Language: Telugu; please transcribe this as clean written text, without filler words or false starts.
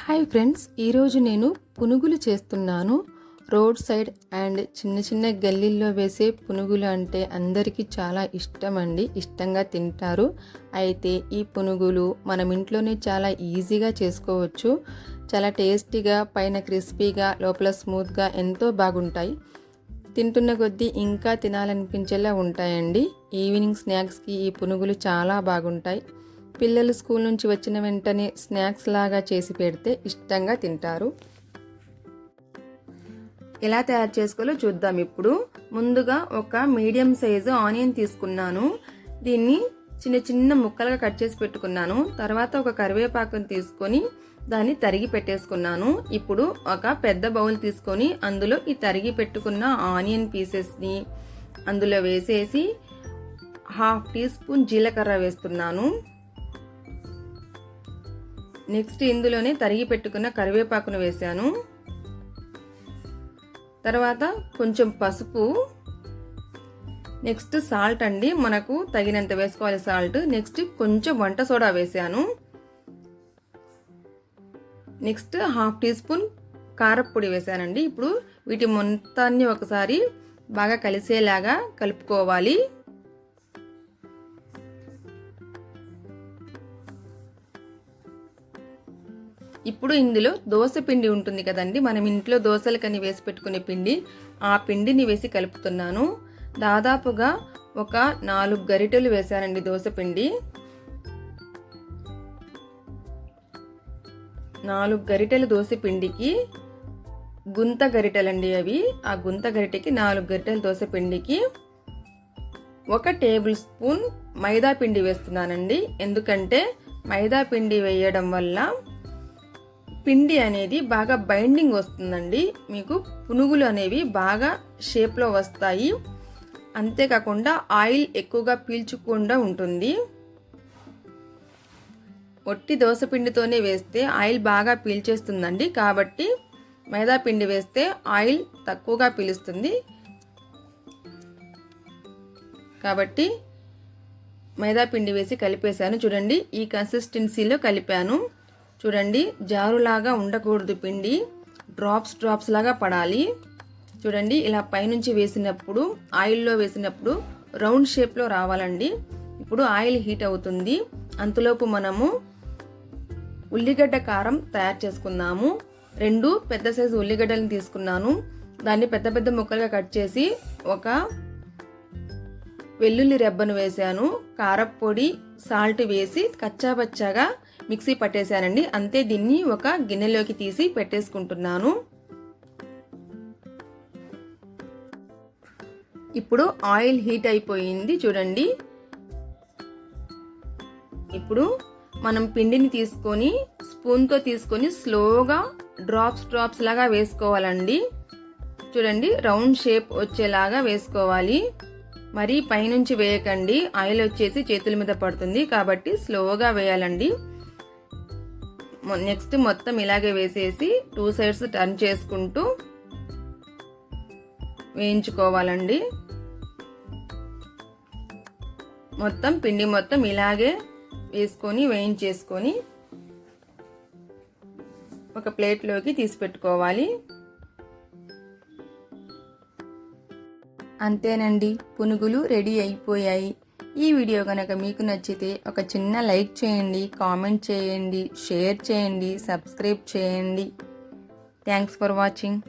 హాయ్ ఫ్రెండ్స్, ఈరోజు నేను పునుగులు చేస్తున్నాను. రోడ్ సైడ్ అండ్ చిన్న చిన్న గల్లీల్లో వేసే పునుగులు అంటే అందరికీ చాలా ఇష్టం అండి. ఇష్టంగా తింటారు. అయితే ఈ పునుగులు మనం ఇంట్లోనే చాలా ఈజీగా చేసుకోవచ్చు. చాలా టేస్టీగా, పైన క్రిస్పీగా, లోపల స్మూత్గా ఎంతో బాగుంటాయి. తింటున్న కొద్దీ ఇంకా తినాలనిపించేలా ఉంటాయండి. ఈవినింగ్ స్నాక్స్కి ఈ పునుగులు చాలా బాగుంటాయి. పిల్లలు స్కూల్ నుంచి వచ్చిన వెంటనే స్నాక్స్ లాగా చేసి పెడితే ఇష్టంగా తింటారు. ఎలా తయారు చేసుకోవాలో చూద్దాం. ఇప్పుడు ముందుగా ఒక మీడియం సైజు ఆనియన్ తీసుకున్నాను. దీన్ని చిన్న చిన్న ముక్కలుగా కట్ చేసి పెట్టుకున్నాను. తర్వాత ఒక కరివేపాకుని తీసుకొని దాన్ని తరిగి పెట్టేసుకున్నాను. ఇప్పుడు ఒక పెద్ద బౌల్ తీసుకొని అందులో ఈ తరిగి పెట్టుకున్న ఆనియన్ పీసెస్ని అందులో వేసేసి 1/2 టీ స్పూన్ జీలకర్ర వేస్తున్నాను. నెక్స్ట్ ఇందులోనే తరిగి పెట్టుకున్న కరివేపాకును వేసాను. తర్వాత కొంచెం పసుపు, నెక్స్ట్ సాల్ట్ అండి, మనకు తగినంత వేసుకోవాలి సాల్ట్. నెక్స్ట్ కొంచెం వంట సోడా వేసాను. నెక్స్ట్ 1/2 టీ స్పూన్ కారపొడి వేసానండి. ఇప్పుడు వీటి మొత్తాన్ని ఒకసారి బాగా కలిసేలాగా కలుపుకోవాలి. ఇప్పుడు ఇందులో దోశ పిండి ఉంటుంది కదండి, మనం ఇంట్లో దోశలకని వేసి పెట్టుకునే పిండి, ఆ పిండిని వేసి కలుపుతున్నాను. దాదాపుగా ఒక 4 గరిటెలు వేసానండి దోశ పిండి. 4 గరిటెల దోశ పిండికి గుంత గరిటెలండి అవి. ఆ గుంత గరిటెకి 4 గరిటెల దోశ పిండికి 1 టేబుల్ స్పూన్ మైదా పిండి వేస్తున్నానండి. ఎందుకంటే మైదా పిండి వేయడం వల్ల పిండి అనేది బాగా బైండింగ్ వస్తుందండి. మీకు పునుగులు అనేవి బాగా షేప్లో వస్తాయి. అంతేకాకుండా ఆయిల్ ఎక్కువగా పీల్చకుండా ఉంటుంది. ఒట్టి దోశ పిండితోనే వేస్తే ఆయిల్ బాగా పీల్చేస్తుందండి. కాబట్టి మైదా పిండి వేస్తే ఆయిల్ తక్కువగా పీలుస్తుంది. కాబట్టి మైదా పిండి వేసి కలిపేశాను. చూడండి, ఈ కన్సిస్టెన్సీలో కలిపాను. చూడండి, జారులాగా ఉండకూడదు, పిండి డ్రాప్స్ లాగా పడాలి. చూడండి, ఇలా పైనుంచి వేసినప్పుడు, ఆయిల్లో వేసినప్పుడు రౌండ్ షేప్లో రావాలండి. ఇప్పుడు ఆయిల్ హీట్ అవుతుంది. అంతలోపు మనము ఉల్లిగడ్డ కారం తయారు చేసుకుందాము. 2 పెద్ద సైజు ఉల్లిగడ్డలను తీసుకున్నాను. దాన్ని పెద్ద పెద్ద ముక్కలుగా కట్ చేసి ఒక వెల్లుల్లి రెబ్బను వేసాను. కారపొడి, సాల్ట్ వేసి కచ్చాపచ్చాగా మిక్సీ పట్టేశానండి. అంతే, దీన్ని ఒక గిన్నెలోకి తీసి పెట్టేసుకుంటున్నాను. ఇప్పుడు ఆయిల్ హీట్ అయిపోయింది. చూడండి, ఇప్పుడు మనం పిండిని తీసుకొని స్పూన్తో తీసుకొని స్లోగా డ్రాప్స్ లాగా వేసుకోవాలండి. చూడండి, రౌండ్ షేప్ వచ్చేలాగా వేసుకోవాలి. మరి పైనుంచి వేయకండి, ఆయిల్ వచ్చేసి చేతుల మీద పడుతుంది. కాబట్టి స్లోగా వేయాలండి. నెక్స్ట్ మొత్తం ఇలాగే వేసేసి 2 సైడ్స్ టర్న్ చేసుకుంటూ వేయించుకోవాలండి. మొత్తం పిండి మొత్తం ఇలాగే వేసుకొని వేయించేసుకొని ఒక ప్లేట్లోకి తీసి పెట్టుకోవాలి. అంతేనండి, పునుగులు రెడీ అయిపోయాయి. ఈ వీడియో కనుక మీకు నచ్చితే ఒక చిన్న లైక్ చేయండి, కామెంట్ చేయండి, షేర్ చేయండి, సబ్స్క్రైబ్ చేయండి. Thanks for watching.